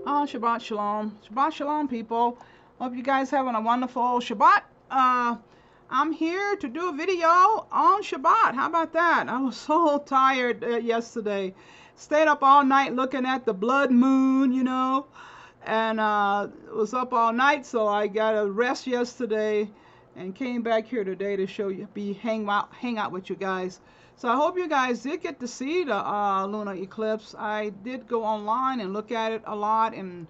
Shabbat Shalom. Shabbat Shalom, people. Hope you guys having a wonderful Shabbat. I'm here to do a video on Shabbat. How about that? I was so tired yesterday. Stayed up all night looking at the blood moon, and was up all night, so I got a rest yesterday and came back here today to hang out with you guys. So I hope you guys did get to see the lunar eclipse. I did go online and look at it a lot and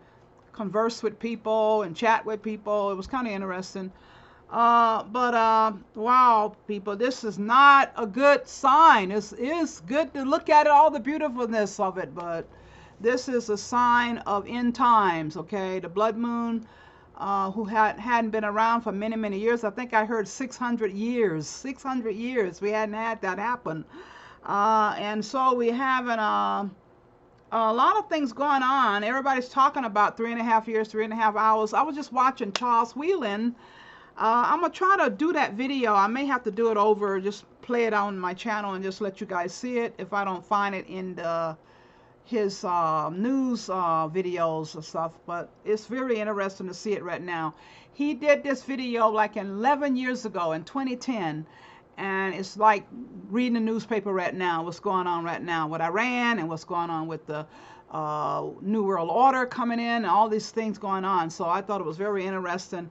converse with people and chat with people. It was kind of interesting. But wow, people, this is not a good sign. It's good to look at it, all the beautifulness of it, but this is a sign of end times, okay? The blood moon, who hadn't been around for many, many years. I think I heard 600 years. 600 years. We hadn't had that happen. And so we having a lot of things going on. Everybody's talking about 3.5 years, 3.5 hours. I was just watching Charles Wheelan. I'm going to try to do that video. I may have to do it over, just play it on my channel and just let you guys see it if I don't find it in his news videos and stuff, but it's very interesting to see it right now. He did this video like 11 years ago in 2010, and it's like reading the newspaper right now, what's going on right now with Iran and what's going on with the New World Order coming in and all these things going on. So I thought it was very interesting.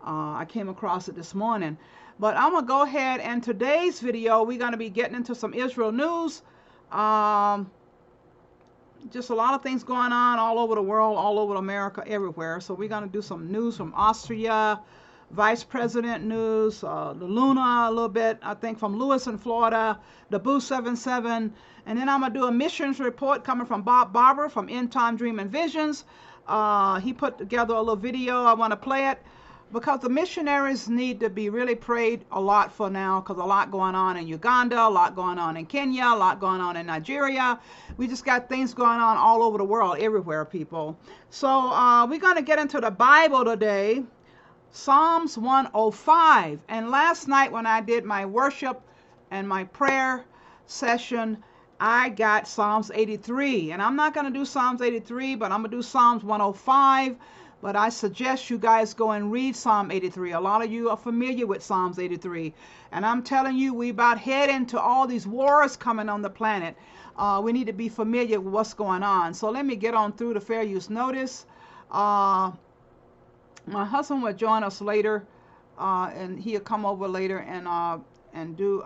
I came across it this morning. But I'm going to go ahead, and today's video we're going to be getting into some Israel news. Just a lot of things going on all over the world, all over America, everywhere. So we're going to do some news from Austria, Vice President news, the Lunar a little bit, I think from Lewis in Florida, the Boo 77. And then I'm going to do a missions report coming from Bob Barber from End Time Dream and Visions. He put together a little video. I want to play it because the missionaries need to be really prayed a lot for now, because a lot going on in Uganda, a lot going on in Kenya, a lot going on in Nigeria. We just got things going on all over the world, everywhere, people. So we're going to get into the Bible today, Psalms 105. And last night when I did my worship and my prayer session, I got Psalms 83. And I'm not going to do Psalms 83, but I'm going to do Psalms 105. But I suggest you guys go and read Psalm 83. A lot of you are familiar with Psalms 83. And I'm telling you, we about head into all these wars coming on the planet. We need to be familiar with what's going on. So let me get on through the fair use notice. My husband will join us later. And he'll come over later and do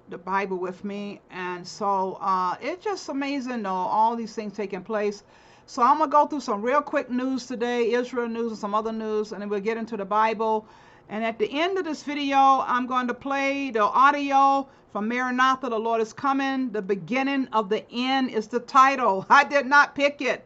the Bible with me. And so it's just amazing, though, all these things taking place. So I'm going to go through some real quick news today, Israel news and some other news, and then we'll get into the Bible. And at the end of this video, I'm going to play the audio from Maranatha, the Lord is coming. The beginning of the end is the title. I did not pick it.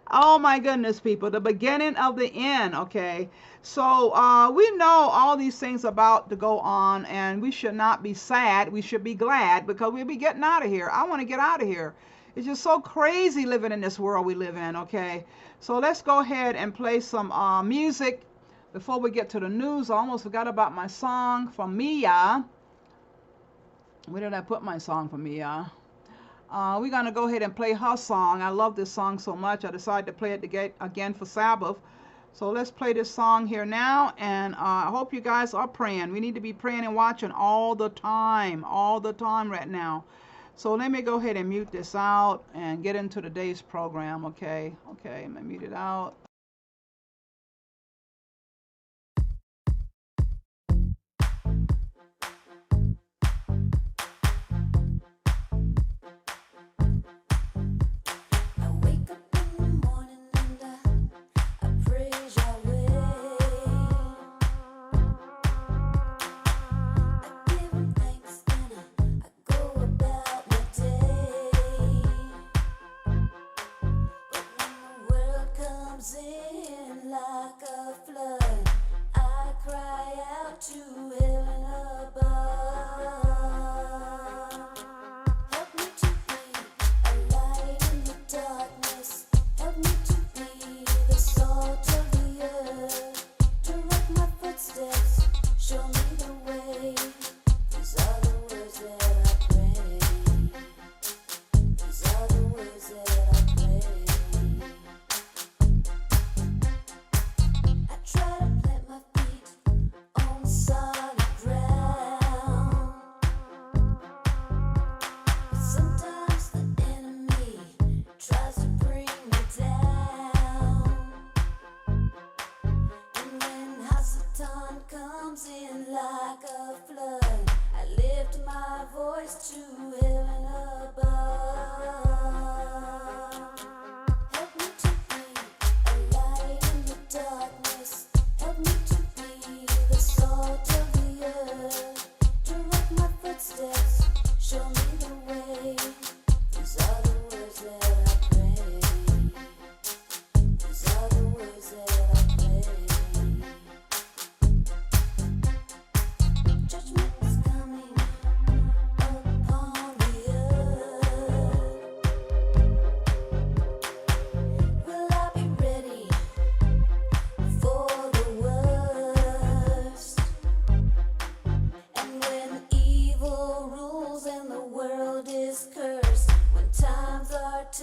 Oh my goodness, people. The beginning of the end, okay? So we know all these things about to go on, and we should not be sad. We should be glad, because we'll be getting out of here. I want to get out of here. It's just so crazy living in this world we live in, okay? So let's go ahead and play some music before we get to the news. I almost forgot about my song from miYah. Where did I put my song from miYah? We're going to go ahead and play her song. I love this song so much, I decided to play it again for Sabbath. So let's play this song here now, and I hope you guys are praying. We need to be praying and watching all the time right now. So let me go ahead and mute this out and get into today's program, okay? Okay, I'm going to mute it out.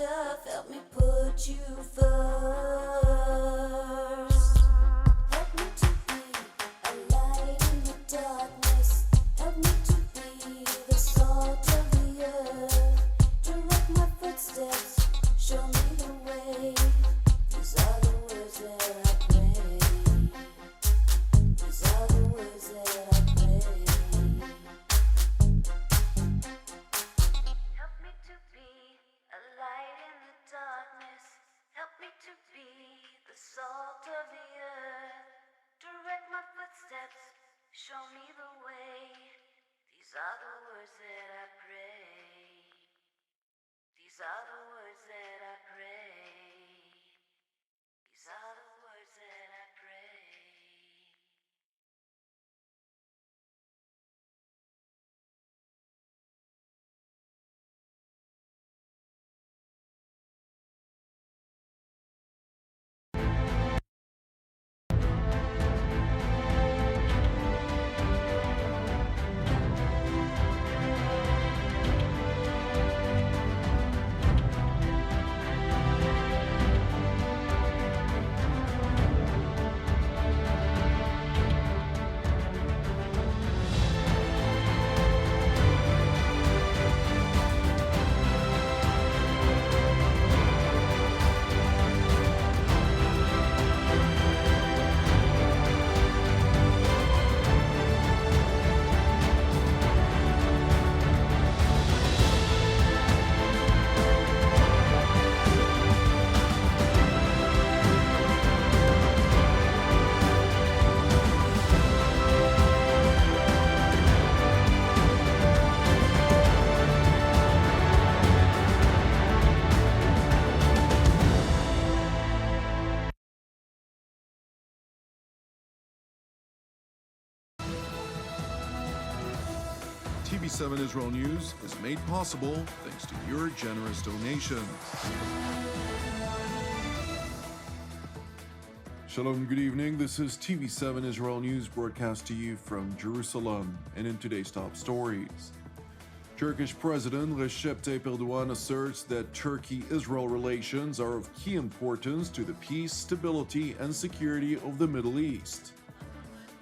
tough, help me put you first. Help me to be a light in the darkness. Help me to be the salt of the earth. Direct my footsteps, show me the way. These are the words that I pray. These are the words that I pray. Help me to be a light in the darkness. Help me to be the salt of the earth. Direct my footsteps, show me the way. These are the words that I pray. These are the words that I pray. These are the words that I pray. TV7 Israel News is made possible thanks to your generous donations. Shalom, good evening. This is TV7 Israel News broadcast to you from Jerusalem. And in today's top stories, Turkish President Recep Tayyip Erdogan asserts that Turkey-Israel relations are of key importance to the peace, stability, and security of the Middle East.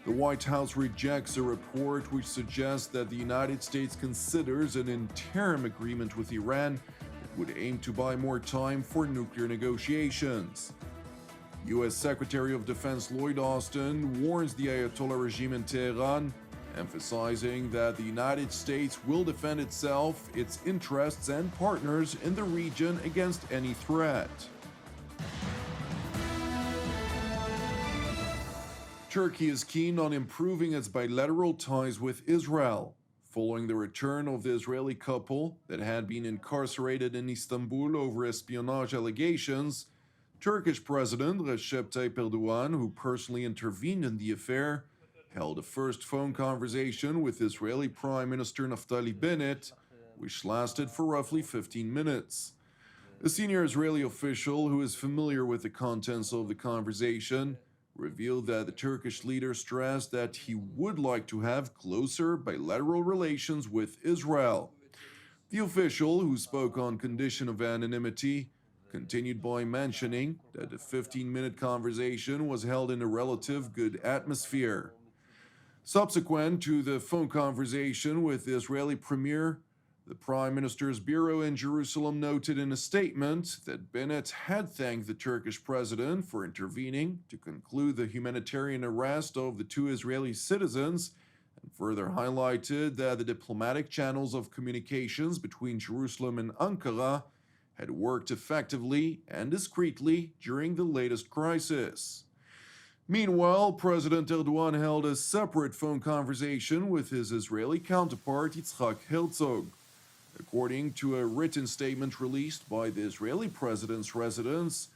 The White House rejects a report which suggests that the United States considers an interim agreement with Iran that would aim to buy more time for nuclear negotiations. U.S. Secretary of Defense Lloyd Austin warns the Ayatollah regime in Tehran, emphasizing that the United States will defend itself, its interests, and partners in the region against any threat. Turkey is keen on improving its bilateral ties with Israel. Following the return of the Israeli couple that had been incarcerated in Istanbul over espionage allegations, Turkish President Recep Tayyip Erdogan, who personally intervened in the affair, held a first phone conversation with Israeli Prime Minister Naftali Bennett, which lasted for roughly 15 minutes. A senior Israeli official who is familiar with the contents of the conversation revealed that the Turkish leader stressed that he would like to have closer bilateral relations with Israel. The official, who spoke on condition of anonymity, continued by mentioning that the 15-minute conversation was held in a relative good atmosphere. Subsequent to the phone conversation with the Israeli premier, the Prime Minister's bureau in Jerusalem noted in a statement that Bennett had thanked the Turkish president for intervening to conclude the humanitarian arrest of the two Israeli citizens, and further highlighted that the diplomatic channels of communications between Jerusalem and Ankara had worked effectively and discreetly during the latest crisis. Meanwhile, President Erdogan held a separate phone conversation with his Israeli counterpart Yitzhak Herzog. According to a written statement released by the Israeli president's residence,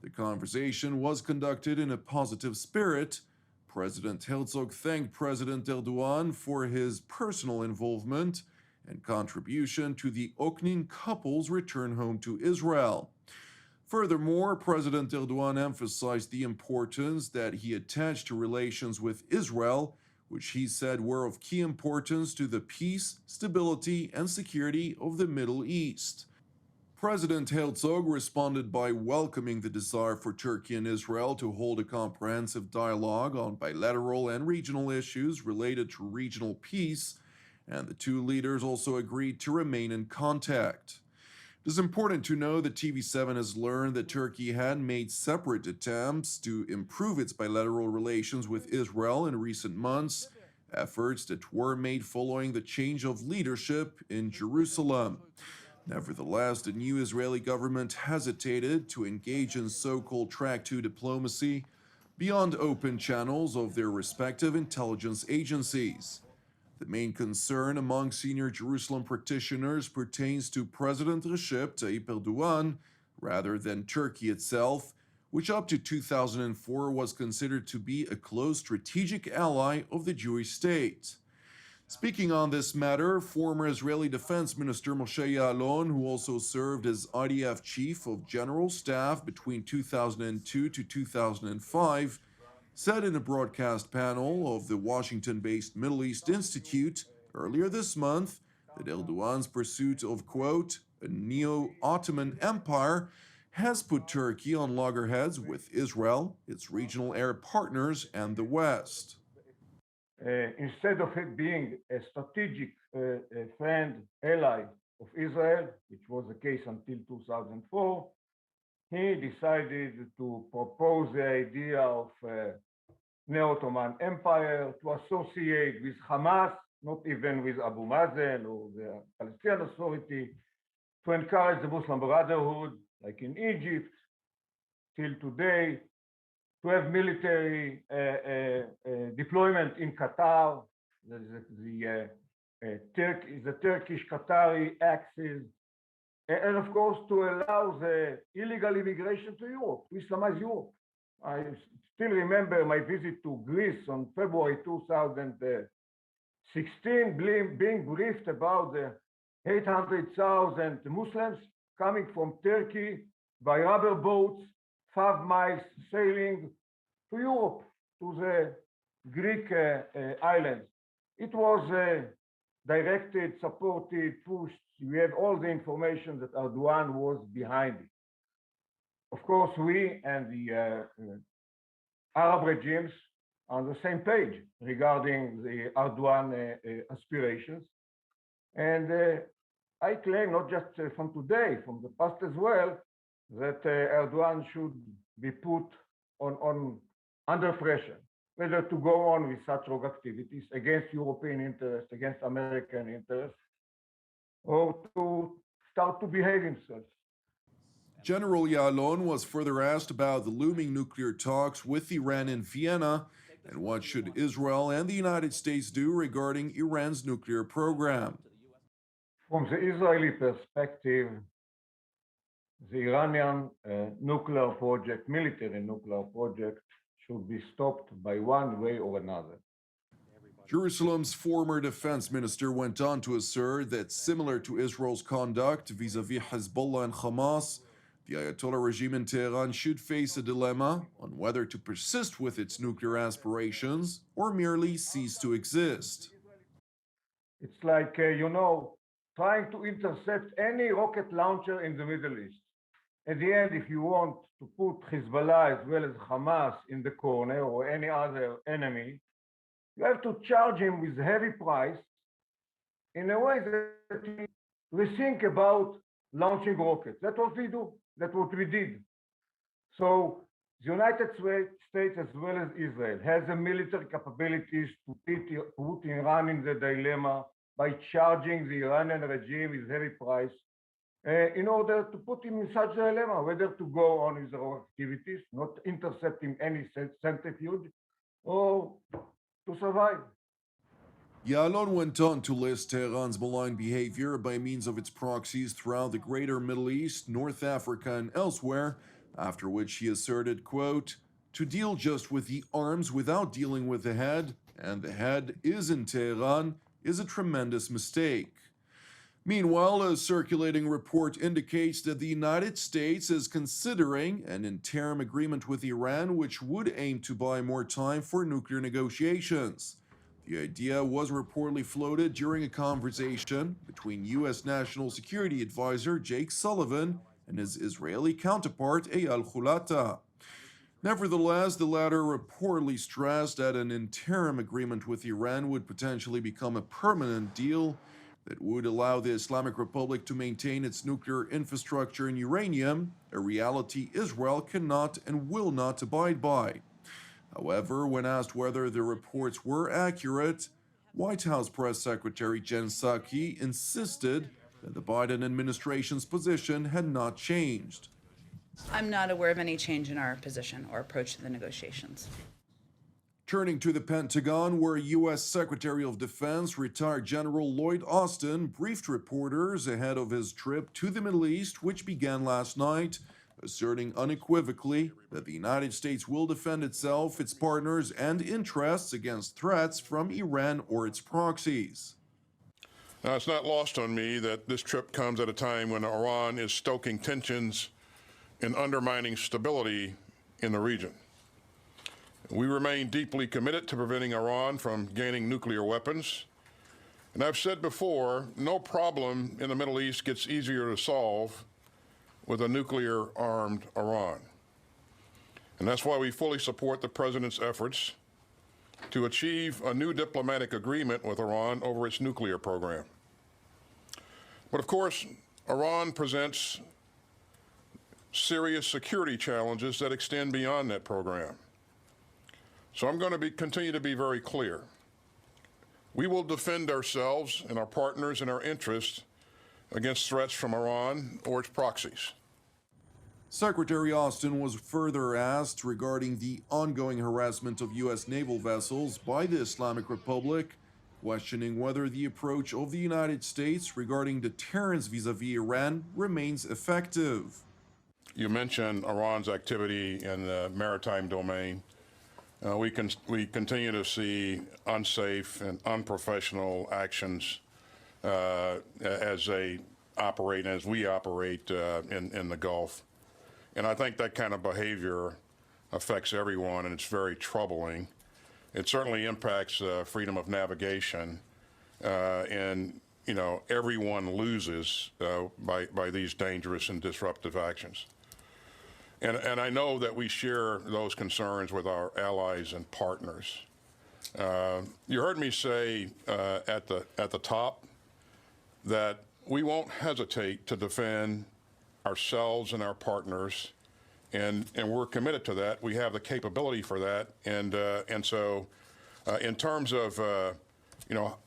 the conversation was conducted in a positive spirit. President Herzog thanked President Erdogan for his personal involvement and contribution to the Oknin couple's return home to Israel. Furthermore, President Erdogan emphasized the importance that he attached to relations with Israel, which he said were of key importance to the peace, stability, and security of the Middle East. President Herzog responded by welcoming the desire for Turkey and Israel to hold a comprehensive dialogue on bilateral and regional issues related to regional peace, and the two leaders also agreed to remain in contact. It is important to know that TV7 has learned that Turkey had made separate attempts to improve its bilateral relations with Israel in recent months, efforts that were made following the change of leadership in Jerusalem. Nevertheless, the new Israeli government hesitated to engage in so-called track 2 diplomacy beyond open channels of their respective intelligence agencies. The main concern among senior Jerusalem practitioners pertains to President Recep Tayyip Erdogan rather than Turkey itself, which up to 2004 was considered to be a close strategic ally of the Jewish state. Speaking on this matter, former Israeli Defense Minister Moshe Ya'alon, who also served as IDF Chief of General Staff between 2002 to 2005, said in a broadcast panel of the Washington-based Middle East Institute earlier this month that Erdogan's pursuit of, quote, a neo-Ottoman empire has put Turkey on loggerheads with Israel, its regional Arab partners, and the West. Instead of it being a strategic friend, ally of Israel, which was the case until 2004, he decided to propose the idea of neo-Ottoman Empire, to associate with Hamas, not even with Abu Mazen or the Palestinian Authority, to encourage the Muslim Brotherhood, like in Egypt, till today, to have military deployment in Qatar, the Turkish-Qatari axis, and of course to allow the illegal immigration to Europe, to Islamize Europe. I still remember my visit to Greece on February 2016, being briefed about the 800,000 Muslims coming from Turkey by rubber boats, 5 miles sailing to Europe, to the Greek islands. It was directed, supported, pushed. We had all the information that Erdogan was behind it. Of course, we and the Arab regimes are on the same page regarding the Erdogan aspirations. And I claim, not just from today, from the past as well, that Erdogan should be put on under pressure, whether to go on with such rogue activities against European interests, against American interests, or to start to behave himself. General Ya'alon was further asked about the looming nuclear talks with Iran in Vienna and what should Israel and the United States do regarding Iran's nuclear program. From the Israeli perspective, the Iranian nuclear project, military nuclear project, should be stopped by one way or another. Jerusalem's former defense minister went on to assert that similar to Israel's conduct vis-à-vis Hezbollah and Hamas, the Ayatollah regime in Tehran should face a dilemma on whether to persist with its nuclear aspirations or merely cease to exist. It's like, trying to intercept any rocket launcher in the Middle East. At the end, if you want to put Hezbollah as well as Hamas in the corner or any other enemy, you have to charge him with a heavy price in a way that he rethink about launching rockets. That's what we do. That's what we did. So the United States as well as Israel has the military capabilities to put Iran in the dilemma by charging the Iranian regime with heavy price in order to put him in such a dilemma, whether to go on his own activities, not intercepting any centrifuge, or to survive. Ya'alon went on to list Tehran's malign behavior by means of its proxies throughout the greater Middle East, North Africa, and elsewhere, after which he asserted, quote, to deal just with the arms without dealing with the head, and the head is in Tehran, is a tremendous mistake. Meanwhile, a circulating report indicates that the United States is considering an interim agreement with Iran which would aim to buy more time for nuclear negotiations. The idea was reportedly floated during a conversation between U.S. National Security Advisor Jake Sullivan and his Israeli counterpart Eyal Hulata. Nevertheless, the latter reportedly stressed that an interim agreement with Iran would potentially become a permanent deal that would allow the Islamic Republic to maintain its nuclear infrastructure and uranium, a reality Israel cannot and will not abide by. However, when asked whether the reports were accurate, White House Press Secretary Jen Psaki insisted that the Biden administration's position had not changed. I'm not aware of any change in our position or approach to the negotiations. Turning to the Pentagon, where U.S. Secretary of Defense retired General Lloyd Austin briefed reporters ahead of his trip to the Middle East, which began last night, asserting unequivocally that the United States will defend itself, its partners, and interests against threats from Iran or its proxies. Now, it's not lost on me that this trip comes at a time when Iran is stoking tensions and undermining stability in the region. We remain deeply committed to preventing Iran from gaining nuclear weapons. And I've said before, no problem in the Middle East gets easier to solve with a nuclear-armed Iran. And that's why we fully support the President's efforts to achieve a new diplomatic agreement with Iran over its nuclear program. But of course, Iran presents serious security challenges that extend beyond that program. So I'm going to continue to be very clear. We will defend ourselves and our partners and our interests against threats from Iran or its proxies. Secretary Austin was further asked regarding the ongoing harassment of U.S. naval vessels by the Islamic Republic, questioning whether the approach of the United States regarding deterrence vis-à-vis Iran remains effective. You mentioned Iran's activity in the maritime domain. We continue to see unsafe and unprofessional actions as they operate, as we operate in the Gulf. And I think that kind of behavior affects everyone, and it's very troubling. It certainly impacts freedom of navigation, and everyone loses by these dangerous and disruptive actions. And I know that we share those concerns with our allies and partners. You heard me say at the top that we won't hesitate to defend ourselves and our partners, and we're committed to that. We have the capability for that, and so in terms of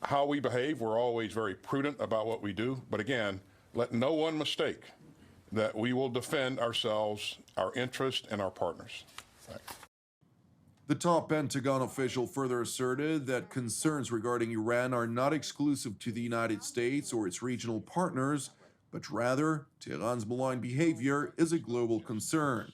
how we behave, we're always very prudent about what we do. But again, let no one mistake that we will defend ourselves, our interests, and our partners. Right. The top Pentagon official further asserted that concerns regarding Iran are not exclusive to the United States or its regional partners, but rather, Tehran's malign behavior is a global concern.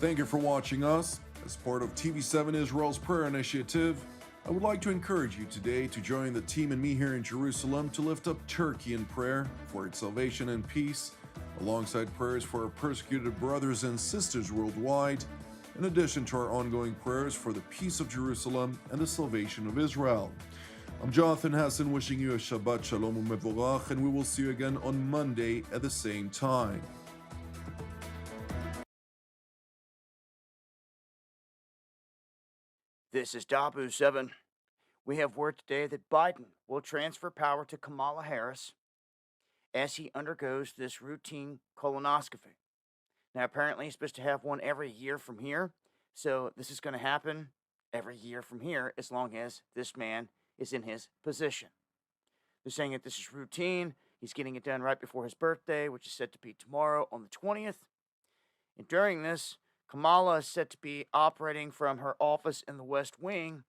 Thank you for watching us. As part of TV7 Israel's prayer initiative, I would like to encourage you today to join the team and me here in Jerusalem to lift up Turkey in prayer for its salvation and peace, alongside prayers for our persecuted brothers and sisters worldwide, in addition to our ongoing prayers for the peace of Jerusalem and the salvation of Israel. I'm Jonathan Hassan, wishing you a Shabbat Shalom u'Mevorach, and we will see you again on Monday at the same time. This is Dabu7. We have word today that Biden will transfer power to Kamala Harris as he undergoes this routine colonoscopy. Now, apparently, he's supposed to have one every year from here, so this is going to happen every year from here as long as this man is in his position. They're saying that this is routine. He's getting it done right before his birthday, which is set to be tomorrow on the 20th. And during this, Kamala is set to be operating from her office in the West Wing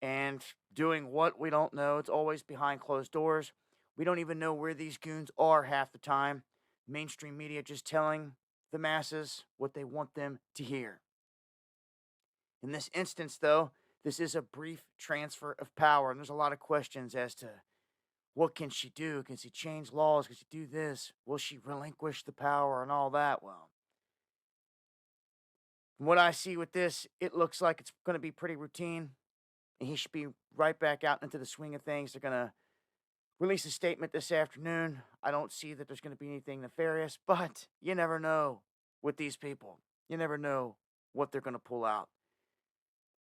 and doing what we don't know. It's always behind closed doors. We don't even know where these goons are half the time. Mainstream media just telling the masses what they want them to hear. In this instance, though, this is a brief transfer of power, and there's a lot of questions as to what can she do? Can she change laws? Can she do this? Will she relinquish the power and all that? Well, From what I see with this, it looks like it's going to be pretty routine. And he should be right back out into the swing of things. They're going to release a statement this afternoon. I don't see that there's going to be anything nefarious, but you never know with these people. You never know what they're going to pull out.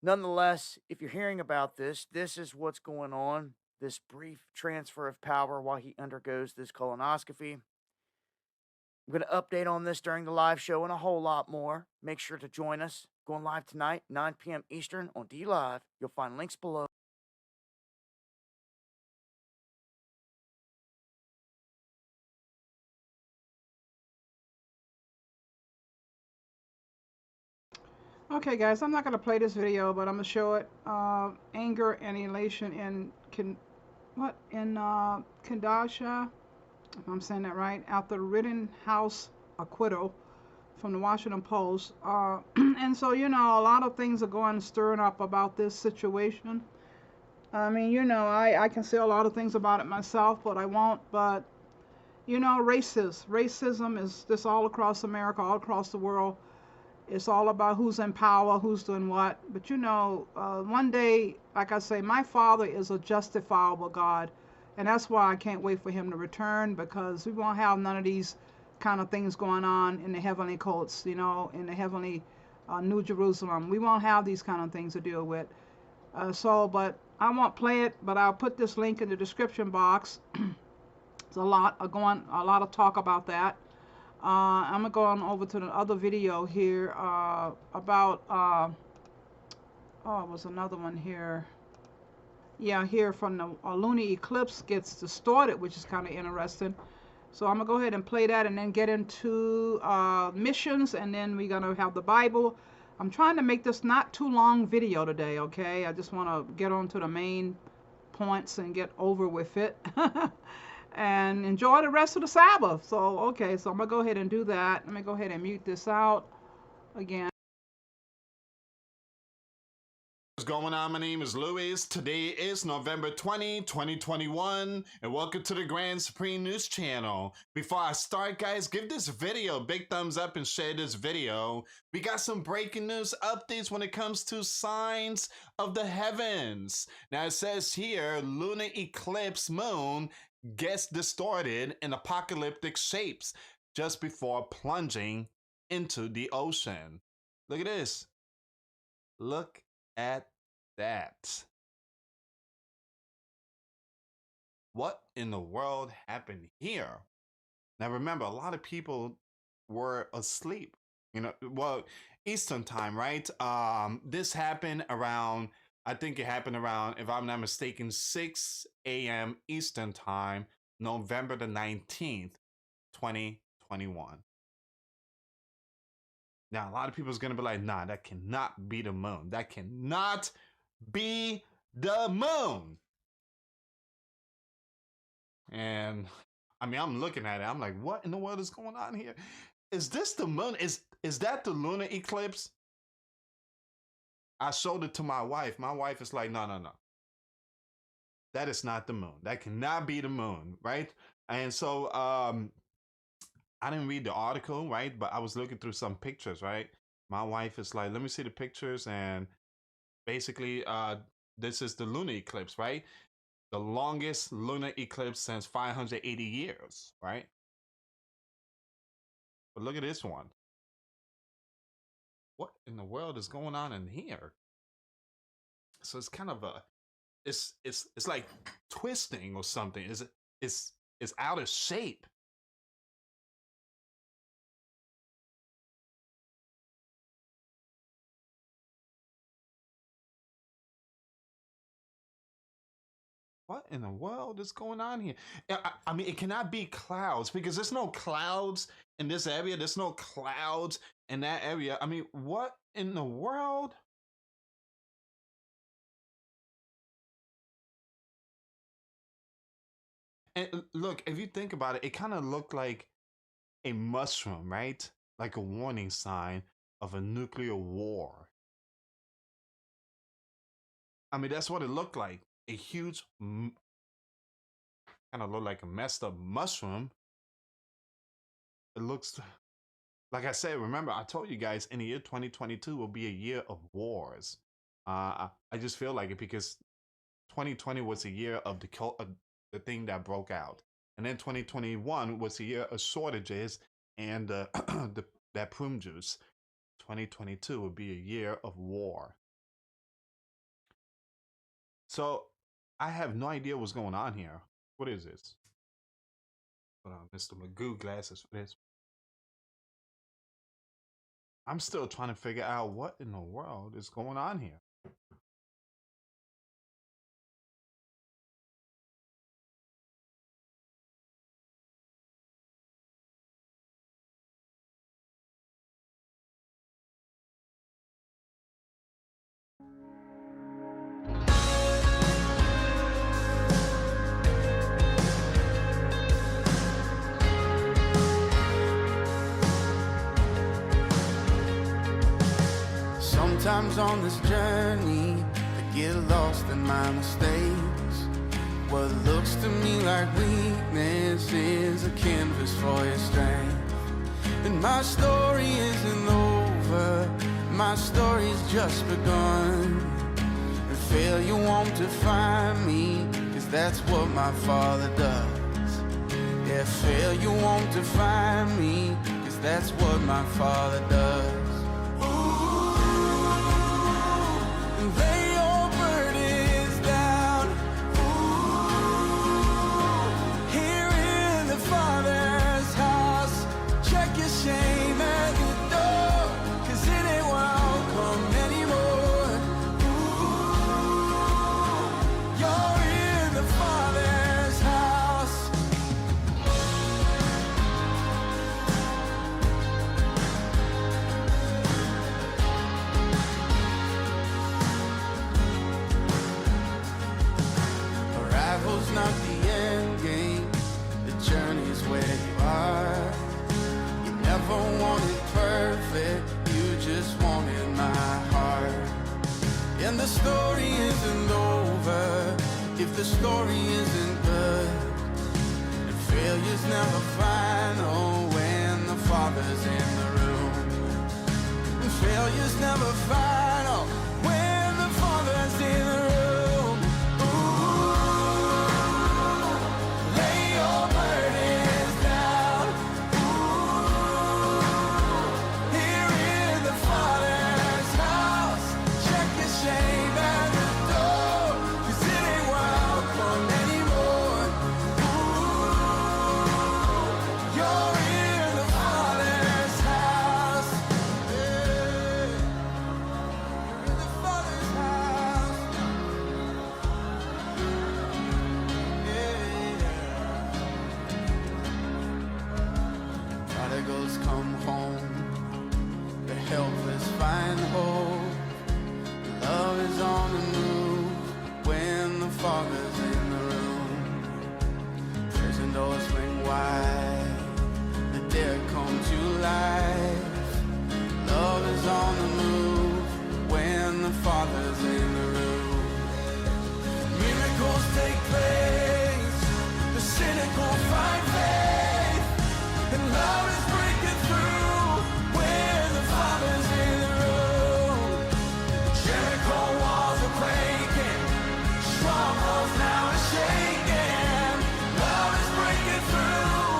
Nonetheless, if you're hearing about this, this is what's going on. This brief transfer of power while he undergoes this colonoscopy. I'm going to update on this during the live show and a whole lot more. Make sure to join us. Going live tonight, 9 p.m. Eastern on D Live. You'll find links below. Okay, guys, I'm not going to play this video, but I'm going to show it. Anger and elation in Kenosha, if I'm saying that right, after Rittenhouse acquittal from the Washington Post. And so, you know, a lot of things are going stirring up about this situation. I mean, you know, I can say a lot of things about it myself, but I won't. But, you know, racism is just all across America, all across the world. It's all about who's in power, who's doing what. But you know, one day, like I say, my Father is a justifiable God. And that's why I can't wait for him to return, because we won't have none of these kind of things going on in the heavenly courts, you know, in the heavenly New Jerusalem. We won't have these kind of things to deal with. But I won't play it, but I'll put this link in the description box. There's a lot of talk about that. I'm gonna go on over to the other video here about it was another one here. Yeah, here from the lunar eclipse gets distorted, which is kind of interesting. So I'm gonna go ahead and play that and then get into missions, and then we're gonna have the Bible. I'm trying to make this not too long video today, okay? I just want to get on to the main points and get over with it. And enjoy the rest of the Sabbath. So, okay, so I'm going to go ahead and do that. Let me go ahead and mute this out again. What's going on? My name is Luis. Today is November 20, 2021, and welcome to the Grand Supreme News Channel. Before I start, guys, give this video a big thumbs up and share this video. We got some breaking news updates when it comes to signs of the heavens. Now, it says here, lunar eclipse moon gets distorted in apocalyptic shapes just before plunging into the ocean. Look at this. Look at that. What in the world happened here? Now remember, a lot of people were asleep. You know, well, Eastern time, right? This happened around, I think it happened around, if I'm not mistaken, 6 a.m. Eastern time, November the 19th, 2021. Now, a lot of people is going to be like, nah, that cannot be the moon. That cannot be the moon. And I mean, I'm looking at it. I'm like, what in the world is going on here? Is this the moon? Is that the lunar eclipse? I showed it to my wife. My wife is like, no. That is not the moon. That cannot be the moon, right? And so I didn't read the article, right? But I was looking through some pictures, right? My wife is like, let me see the pictures. And basically, this is the lunar eclipse, right? The longest lunar eclipse since 580 years, right? But look at this one. What in the world is going on in here? So it's kind of a, it's like twisting or something. It's out of shape. What in the world is going on here? I mean, it cannot be clouds because there's no clouds in this area. There's no clouds in that area. I mean, what in the world? And look, if you think about it, it kind of looked like a mushroom, right? Like a warning sign of a nuclear war. I mean, that's what it looked like. A huge, kind of looked like a messed up mushroom. It looks like I said, remember, I told you guys in the year 2022 will be a year of wars. I just feel like it because 2020 was a year of the thing that broke out. And then 2021 was a year of shortages and that prune juice. 2022 will be a year of war. So I have no idea what's going on here. What is this? Put on Mr. Magoo glasses for this. I'm still trying to figure out what in the world is going on here. Sometimes on this journey, I get lost in my mistakes. What looks to me like weakness is a canvas for your strength. And my story isn't over, my story's just begun. And failure won't define me, 'cause that's what my Father does. Yeah, failure won't define me, 'cause that's what my Father does. Lay your burdens down. Ooh, here in the Father's house. Check your shame at the door, 'cause it ain't welcome anymore. Ooh, you're in the Father's house. Arrival's not the end game, the journey's where you are. You never wanted perfect, you just wanted my heart. And the story isn't over if the story isn't good. And failure's never final when the Father's in the room. And failure's never final when the Father's in the room. Prodigals come home, the helpless find hope. Love is on the move when the Father's in the room. Prison doors swing wide, the dead come to life. Love is on the move when the Father's in the room. Miracles take place, the cynical find faith, and love is breaking through when the Father's in the room. Jericho walls are breaking, strongholds now are shaking. Love is breaking through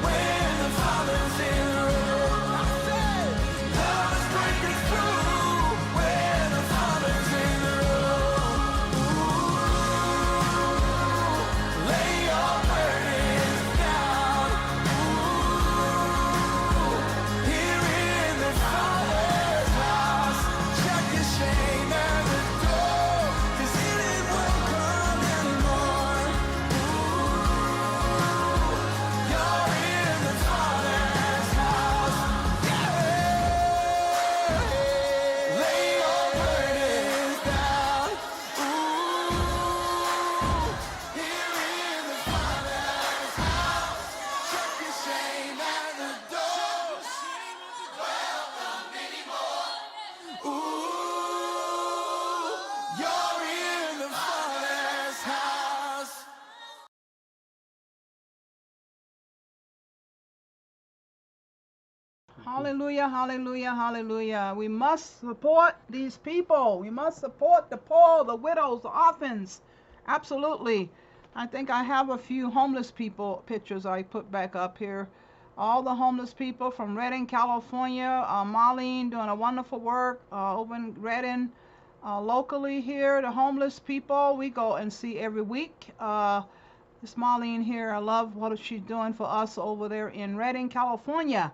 when the Father's in the room. Love is breaking through when the Father's in the room. Ooh, lay your burdens down. Ooh, here in the Father's house. Check your shame at the door, 'cause it ain't welcome anymore. Ooh, you're in the Father's house. Yeah. Lay your burdens down. Ooh, here in the Father's house. Check your shame at the door. Welcome anymore. Ooh, you're in the Father's house. Hallelujah, hallelujah, hallelujah. We must support these people. We must support the poor, the widows, the orphans. Absolutely. I think I have a few homeless people pictures I put back up here. All the homeless people from Redding, California. Marlene doing a wonderful work over in Redding. Locally here, the homeless people we go and see every week. This Marlene here, I love what she's doing for us over there in Redding, California.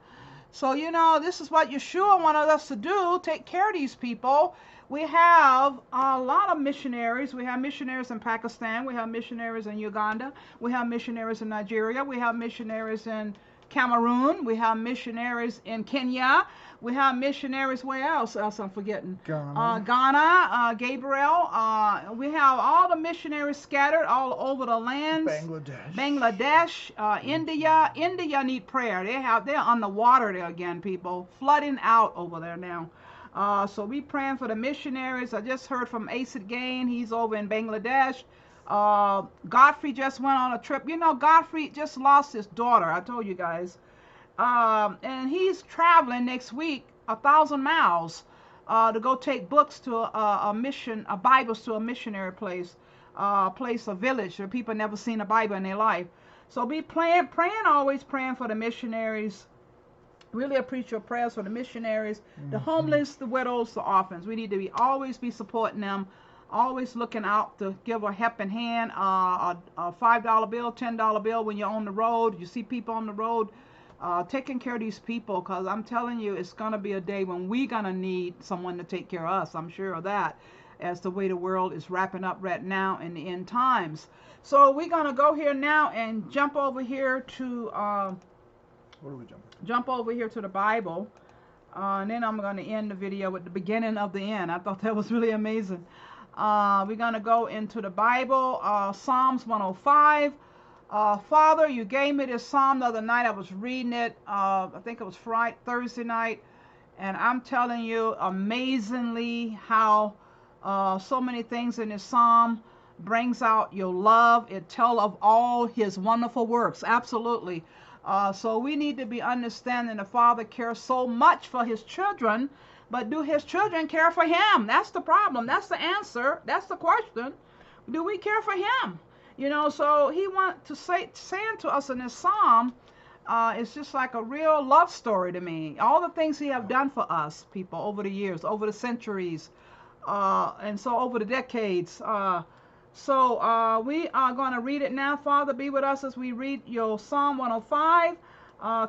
So, you know, this is what Yeshua wanted us to do, take care of these people. We have a lot of missionaries. We have missionaries in Pakistan. We have missionaries in Uganda. We have missionaries in Nigeria. We have missionaries in Cameroon. We have missionaries in Kenya. We have missionaries, where else I'm forgetting? Ghana, Gabriel. We have all the missionaries scattered all over the lands. Bangladesh, India. India need prayer. They're on the water there again, people. Flooding out over there now. So we praying for the missionaries. I just heard from Acid Gain. He's over in Bangladesh. Godfrey just went on a trip. You know, Godfrey just lost his daughter. I told you guys. And he's traveling next week 1,000 miles to go take books to a mission, Bibles to a missionary place, a village where people never seen a Bible in their life. So be praying, always praying for the missionaries. Really appreciate your prayers for the missionaries, the homeless, the widows, the orphans. We need to always be supporting them, always looking out to give a helping hand, a $5 bill, $10 bill when you're on the road. You see people on the road. Taking care of these people, because I'm telling you, it's going to be a day when we're going to need someone to take care of us. I'm sure of that, as the way the world is wrapping up right now in the end times. So we're going to go here now and jump over here to what are we jumping? Jump over here to the Bible, and then I'm going to end the video with the beginning of the end. I thought that was really amazing. We're going to go into the Bible, Psalms 105. Father, you gave me this psalm the other night. I was reading it. I think it was Thursday night. And I'm telling you, amazingly, how so many things in this psalm brings out your love. It tells of all his wonderful works. Absolutely. So we need to be understanding the Father cares so much for his children. But do his children care for him? That's the problem. That's the answer. That's the question. Do we care for him? You know, so he wants to say to us in this psalm, it's just like a real love story to me. All the things he have done for us, people, over the years, over the centuries, and so over the decades. So we are going to read it now. Father, be with us as we read your Psalm 105.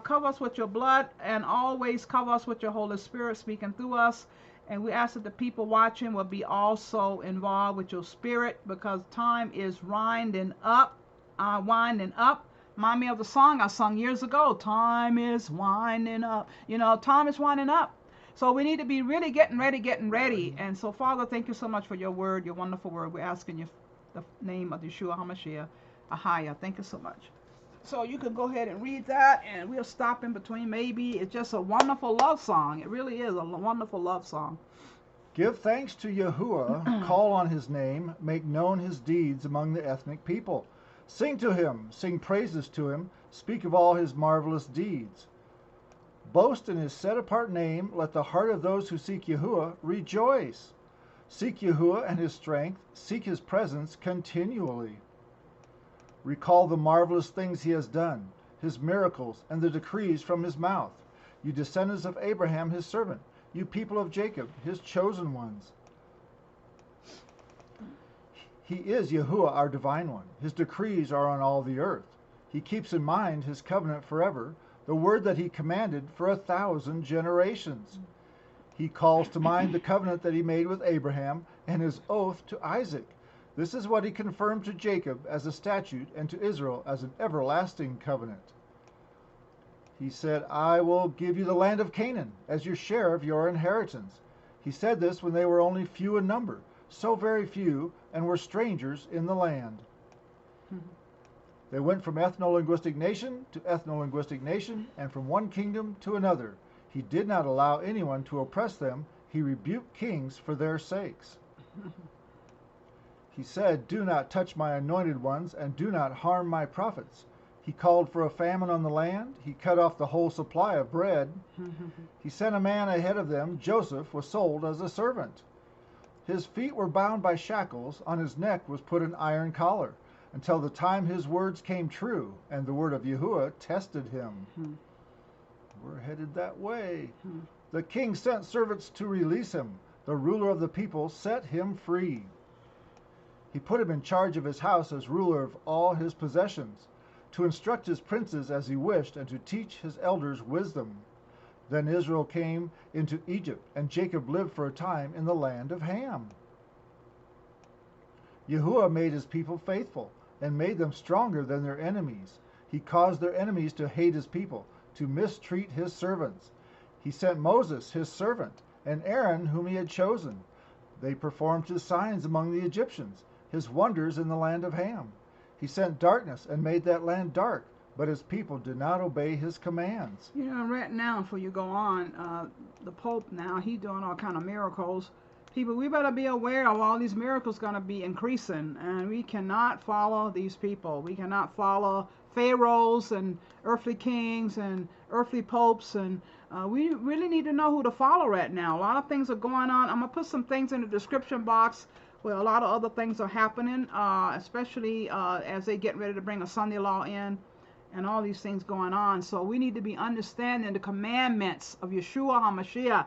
Cover us with your blood, and always cover us with your Holy Spirit speaking through us. And we ask that the people watching will be also involved with your spirit, because time is winding up. Remind me of the song I sung years ago. Time is winding up. You know, time is winding up. So we need to be really getting ready. And so, Father, thank you so much for your word, your wonderful word. We're asking you the name of Yeshua HaMashiach, Ahaya. Thank you so much. So you can go ahead and read that, and we'll stop in between. Maybe it's just a wonderful love song. It really is a wonderful love song. Give thanks to Yahuwah, call on his name, make known his deeds among the ethnic people. Sing to him, sing praises to him, speak of all his marvelous deeds. Boast in his set-apart name, let the heart of those who seek Yahuwah rejoice. Seek Yahuwah and his strength, seek his presence continually. Recall the marvelous things he has done, his miracles, and the decrees from his mouth. You descendants of Abraham, his servant, you people of Jacob, his chosen ones. He is Yahuwah, our divine one. His decrees are on all the earth. He keeps in mind his covenant forever, the word that he commanded for 1,000 generations. He calls to mind the covenant that he made with Abraham and his oath to Isaac. This is what he confirmed to Jacob as a statute and to Israel as an everlasting covenant. He said, I will give you the land of Canaan as your share of your inheritance. He said this when they were only few in number, so very few, and were strangers in the land. They went from ethno-linguistic nation to ethno-linguistic nation, and from one kingdom to another. He did not allow anyone to oppress them. He rebuked kings for their sakes. He said, do not touch my anointed ones, and do not harm my prophets. He called for a famine on the land. He cut off the whole supply of bread. He sent a man ahead of them. Joseph was sold as a servant. His feet were bound by shackles. On his neck was put an iron collar, until the time his words came true, and the word of Yahuwah tested him. We're headed that way. The king sent servants to release him. The ruler of the people set him free. He put him in charge of his house as ruler of all his possessions, to instruct his princes as he wished, and to teach his elders wisdom. Then Israel came into Egypt, and Jacob lived for a time in the land of Ham. Yahuwah made his people faithful, and made them stronger than their enemies. He caused their enemies to hate his people, to mistreat his servants. He sent Moses, his servant, and Aaron, whom he had chosen. They performed his signs among the Egyptians, his wonders in the land of Ham. He sent darkness and made that land dark, but his people did not obey his commands. You know, right now, before you go on, the Pope now, he's doing all kind of miracles. People, we better be aware of all these miracles going to be increasing, and we cannot follow these people. We cannot follow pharaohs and earthly kings and earthly popes, and we really need to know who to follow right now. A lot of things are going on. I'm going to put some things in the description box where a lot of other things are happening, especially as they get ready to bring a Sunday law in and all these things going on. So we need to be understanding the commandments of Yeshua HaMashiach,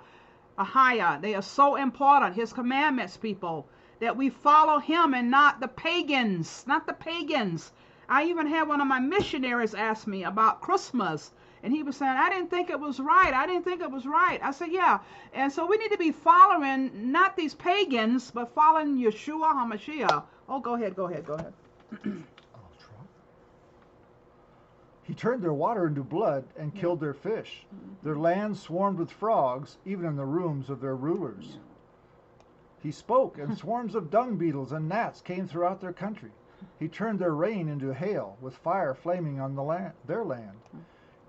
Ahaya. They are so important, his commandments, people, that we follow him and not the pagans, not the pagans. I even had one of my missionaries ask me about Christmas, and he was saying, I didn't think it was right. I didn't think it was right. I said, yeah. And so we need to be following not these pagans, but following Yeshua HaMashiach. Oh, go ahead. He turned their water into blood and killed their fish. Their land swarmed with frogs, even in the rooms of their rulers. He spoke, and swarms of dung beetles and gnats came throughout their country. He turned their rain into hail, with fire flaming on their land.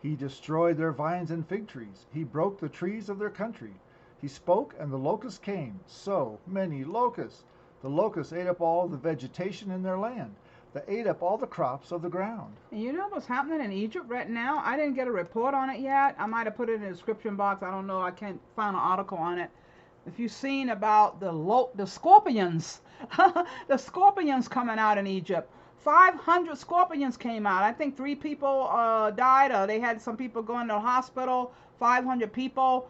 He destroyed their vines and fig trees. He broke the trees of their country. He spoke, and the locusts came, so many locusts. The locusts ate up all the vegetation in their land. They ate up all the crops of the ground. And you know what's happening in Egypt right now? I didn't get a report on it yet. I might have put it in the description box. I don't know. I can't find an article on it. If you've seen about the scorpions, the scorpions coming out in Egypt. 500 scorpions came out. I think 3 people died, or they had some people going to the hospital. 500 people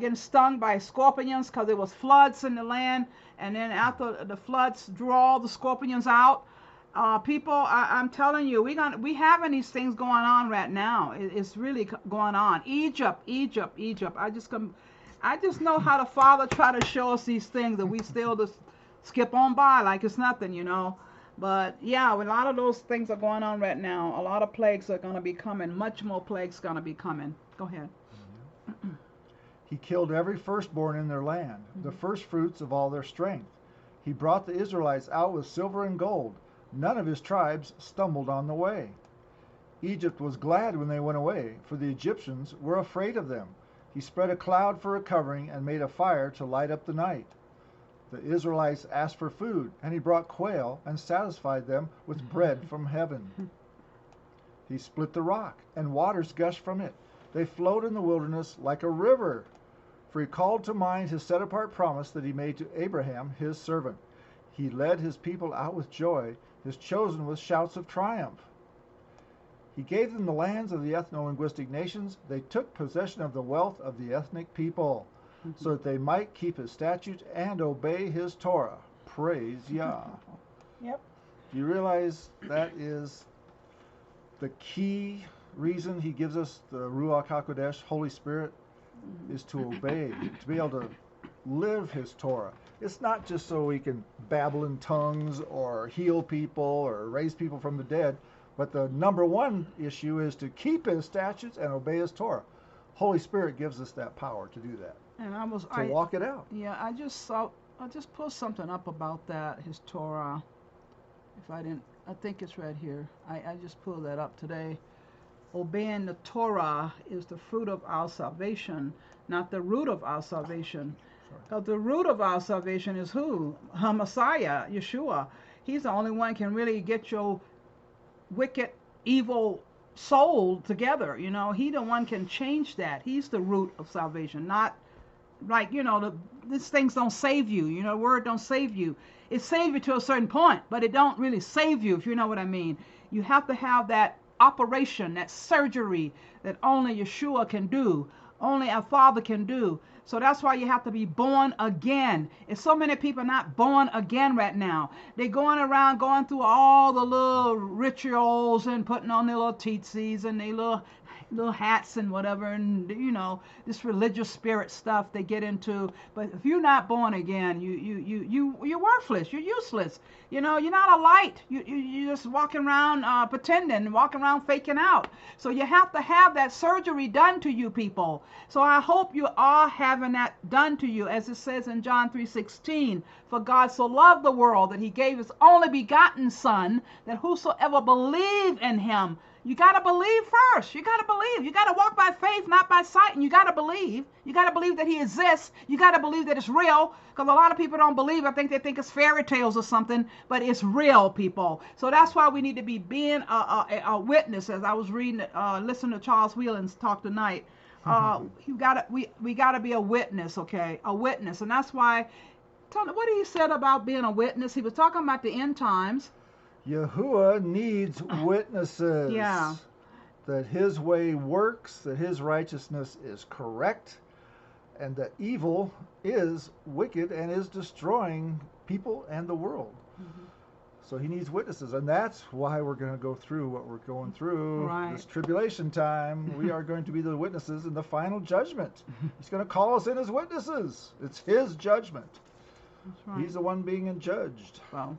getting stung by scorpions because there was floods in the land. And then after the floods drew all the scorpions out. People, I'm telling you, we having these things going on right now. It's really going on. Egypt. I just know how the Father try to show us these things that we still just skip on by like it's nothing, you know. But yeah, a lot of those things are going on right now. A lot of plagues are going to be coming. Much more plagues going to be coming. Go ahead. He killed every firstborn in their land, the first fruits of all their strength. He brought the Israelites out with silver and gold. None of his tribes stumbled on the way. Egypt was glad when they went away, for the Egyptians were afraid of them. He spread a cloud for a covering and made a fire to light up the night. The Israelites asked for food, and he brought quail and satisfied them with bread from heaven. He split the rock, and waters gushed from it. They flowed in the wilderness like a river. For he called to mind his set-apart promise that he made to Abraham, his servant. He led his people out with joy, his chosen with shouts of triumph. He gave them the lands of the ethno-linguistic nations. They took possession of the wealth of the ethnic people, so that they might keep his statutes and obey his Torah. Praise Yah. Yep. Do you realize that is the key reason he gives us the Ruach HaKodesh, Holy Spirit, is to obey, to be able to live his Torah. It's not just so we can babble in tongues or heal people or raise people from the dead, but the number one issue is to keep his statutes and obey his Torah. Holy Spirit gives us that power to do that. And to walk it out. Yeah, I just put something up about that, his Torah. If I didn't, I think it's right here. I just pulled that up today. Obeying the Torah is the fruit of our salvation, not the root of our salvation. Because the root of our salvation is who? Messiah, Yeshua. He's the only one can really get your wicked, evil soul together. You know, he the one can change that. He's the root of salvation, not like, you know, these things don't save you. You know, the word don't save you. It saves you to a certain point, but it don't really save you, if you know what I mean. You have to have that operation, that surgery that only Yeshua can do, only our Father can do. So that's why you have to be born again. And so many people are not born again right now. They're going around going through all the little rituals and putting on their little tzitzis and their little hats and whatever, and you know, this religious spirit stuff they get into. But if you're not born again, you're worthless. You're useless. You know, you're not a light. You're just walking around pretending, walking around faking out. So you have to have that surgery done to you, people. So I hope you are having that done to you, as it says in John 3:16. For God so loved the world that he gave his only begotten Son, that whosoever believe in him. You got to believe first. You got to believe. You got to walk by faith, not by sight. And you got to believe. You got to believe that he exists. You got to believe that it's real. Because a lot of people don't believe. I think they think it's fairy tales or something. But it's real, people. So that's why we need to be being a witness. As I was reading, listening to Charles Wheelan's talk tonight. We got to be a witness, okay? A witness. And that's why, tell me, what he said about being a witness. He was talking about the end times. Yahuwah needs witnesses. Yeah. That his way works, that his righteousness is correct, and that evil is wicked and is destroying people and the world. Mm-hmm. So he needs witnesses, and that's why we're going to go through what we're going through. Right. This tribulation time. We are going to be the witnesses in the final judgment. He's going to call us in as witnesses. It's his judgment. That's right. He's the one being judged. Well,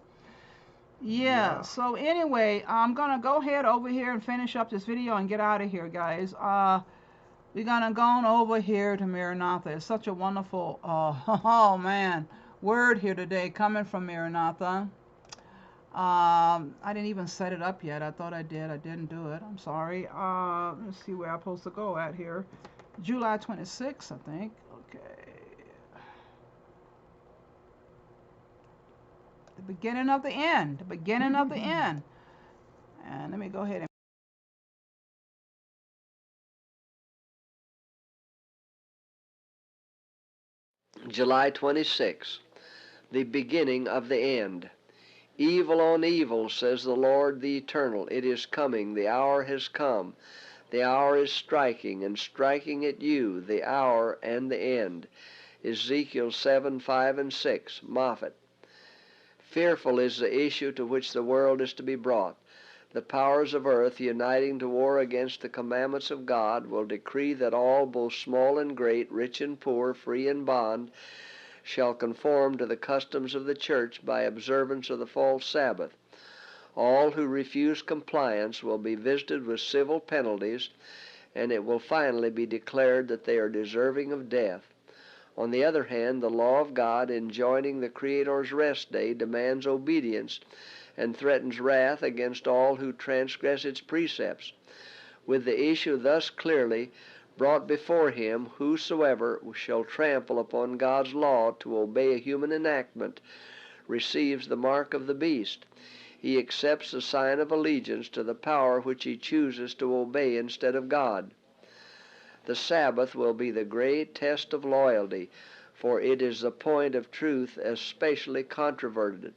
yeah, so anyway, I'm going to go ahead over here and finish up this video and get out of here, guys. We're going to go on over here to Maranatha. It's such a wonderful, oh man, word here today coming from Maranatha. I didn't even set it up yet. I thought I did. I didn't do it. I'm sorry. Let's see where I'm supposed to go at here. July 26th, I think. Okay. The beginning of the end. The beginning of the end. And let me go ahead and July 26, the beginning of the end. Evil on evil, says the Lord the Eternal. It is coming. The hour has come. The hour is striking, and striking at you, the hour and the end. Ezekiel 7, 5, and 6, Moffat. Fearful is the issue to which the world is to be brought. The powers of earth, uniting to war against the commandments of God, will decree that all, both small and great, rich and poor, free and bond, shall conform to the customs of the church by observance of the false Sabbath. All who refuse compliance will be visited with civil penalties, and it will finally be declared that they are deserving of death. On the other hand, the law of God, enjoining the Creator's rest day, demands obedience and threatens wrath against all who transgress its precepts. With the issue thus clearly brought before him, whosoever shall trample upon God's law to obey a human enactment receives the mark of the beast. He accepts the sign of allegiance to the power which he chooses to obey instead of God. The Sabbath will be the great test of loyalty, for it is the point of truth especially controverted.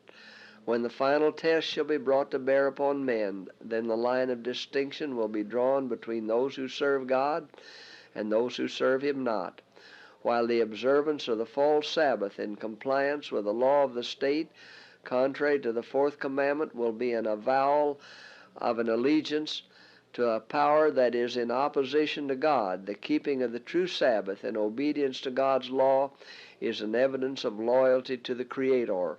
When the final test shall be brought to bear upon men, then the line of distinction will be drawn between those who serve God and those who serve him not. While the observance of the false Sabbath in compliance with the law of the state, contrary to the fourth commandment, will be an avowal of an allegiance to a power that is in opposition to God. The keeping of the true Sabbath in obedience to God's law is an evidence of loyalty to the Creator.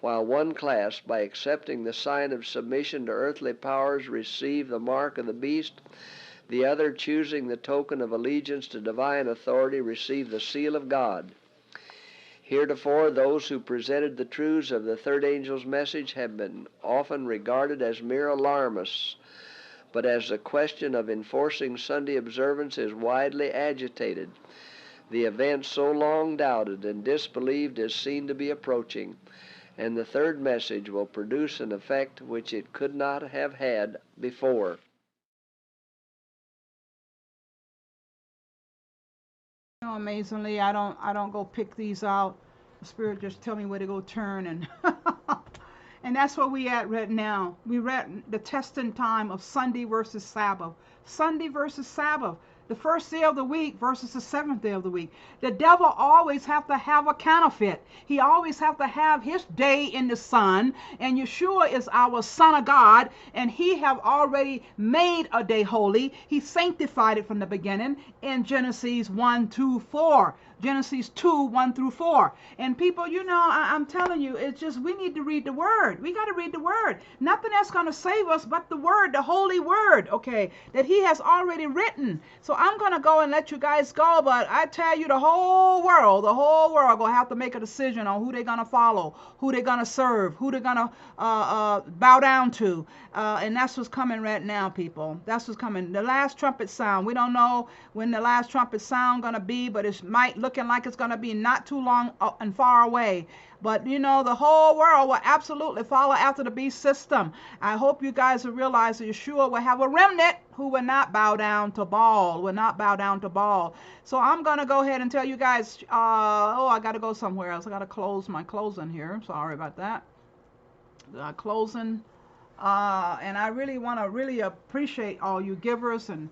While one class, by accepting the sign of submission to earthly powers, receive the mark of the beast, the other, choosing the token of allegiance to divine authority, receive the seal of God. Heretofore, those who presented the truths of the third angel's message have been often regarded as mere alarmists, but as the question of enforcing Sunday observance is widely agitated, the event so long doubted and disbelieved is seen to be approaching, and the third message will produce an effect which it could not have had before. You know, amazingly, I don't go pick these out. The Spirit just tell me where to go turn, and and that's where we at right now. We read the testing time of Sunday versus Sabbath. Sunday versus Sabbath. The first day of the week versus the seventh day of the week. The devil always have to have a counterfeit. He always have to have his day in the sun. And Yeshua is our Son of God, and he have already made a day holy. He sanctified it from the beginning in Genesis 1, 2, 4. Genesis 2, 1 through 4. And people, you know, I'm telling you, it's just we need to read the Word. We got to read the Word. Nothing else going to save us but the Word, the Holy Word, okay, that He has already written. So I'm going to go and let you guys go, but I tell you, the whole world going to have to make a decision on who they're going to follow, who they're going to serve, who they're going to bow down to. And that's what's coming right now, people. That's what's coming. The last trumpet sound. We don't know when the last trumpet sound going to be, but it might looking like it's going to be not too long and far away. But, you know, the whole world will absolutely follow after the beast system. I hope you guys will realize that Yeshua will have a remnant who will not bow down to Baal, So I'm going to go ahead and tell you guys, I got to go somewhere else. I got to close my closing here. Sorry about that. Closing. And I really want to really appreciate all you givers and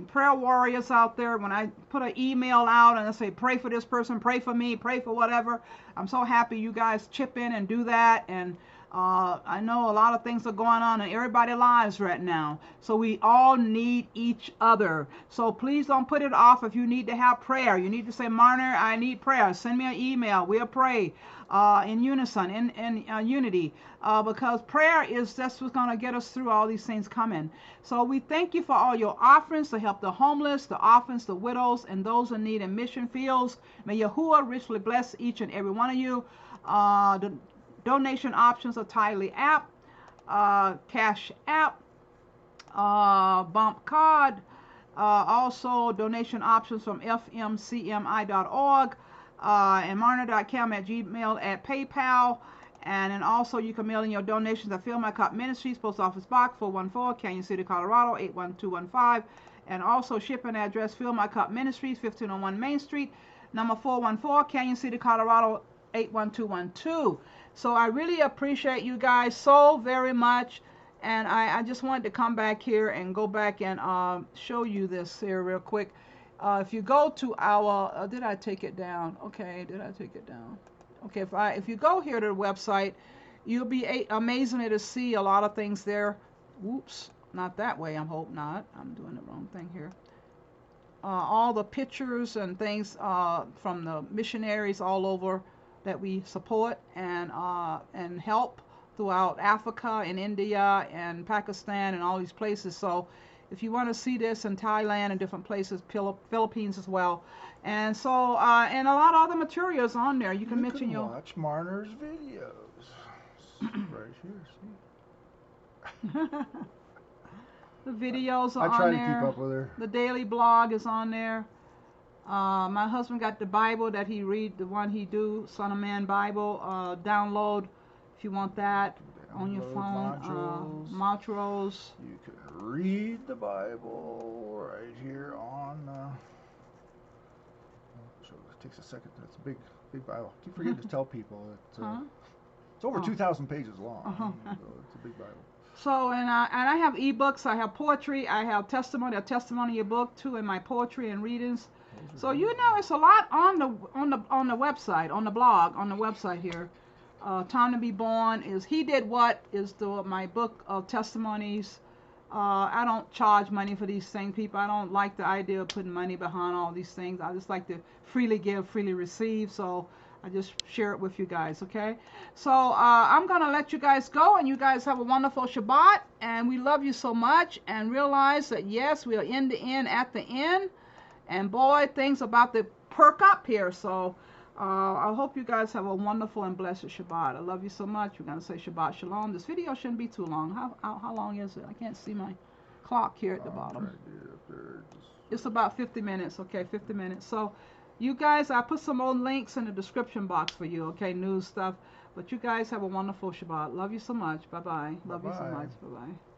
prayer warriors out there. When I put an email out and I say, pray for this person, pray for me, pray for whatever, I'm so happy you guys chip in and do that. And I know a lot of things are going on in everybody's lives right now. So we all need each other. So please don't put it off. If you need to have prayer, you need to say, Marner, I need prayer. Send me an email. We'll pray in unison, in unity. Because prayer is that's what's going to get us through all these things coming. So we thank you for all your offerings to help the homeless, the orphans, the widows, and those in need in mission fields. May Yahuwah richly bless each and every one of you. The donation options are Tidely app, Cash app, Bump card, also donation options from fmcmi.org, and marner.cam@gmail, at PayPal. And then also you can mail in your donations at My Cup Ministries, Post Office Box 414, Canon City, Colorado 81215. And also shipping address My Cup Ministries, 1501 Main Street, number 414, Canon City, Colorado 81212. So I really appreciate you guys so very much. And I just wanted to come back here and go back and show you this here real quick. If you go to our, did I take it down? Okay, did I take it down? Okay, if you go here to the website, you'll be amazingly to see a lot of things there. Whoops, not that way. I hope not. I'm doing the wrong thing here. All the pictures and things from the missionaries all over that we support and help throughout Africa and India and Pakistan and all these places. So if you want to see this in Thailand and different places, Philippines as well. And so, and a lot of other materials on there. You can mention your... watch Marner's videos. Right here, see? The videos are on there. I try to keep up with her. The daily blog is on there. My husband got the Bible that he read, the one he do, Son of Man Bible. Download if you want that on your phone. Montros. You can read the Bible right here on... so it takes a second. That's a big Bible. I keep forgetting to tell people that it's over 2,000 pages long. So it's a big Bible. So and I have ebooks. I have poetry. I have testimony. A testimony book too in my poetry and readings. So you know it's a lot on the website, on the blog, on the website here. Time to Be Born is He Did What is my book of testimonies. I don't charge money for these things, people. I don't like the idea of putting money behind all these things. I just like to freely give, freely receive. So I just share it with you guys, okay? So I'm going to let you guys go, and you guys have a wonderful Shabbat. And we love you so much, and realize that, yes, we are in the end at the end. And boy, things about to perk up here. So I hope you guys have a wonderful and blessed Shabbat. I love you so much. We're going to say Shabbat Shalom. This video shouldn't be too long. How long is it? I can't see my clock here at the bottom. It's about 50 minutes. Okay, 50 minutes. So you guys, I put some more links in the description box for you, okay, news stuff. But you guys have a wonderful Shabbat. Love you so much. Bye-bye. Love you so much. Bye-bye.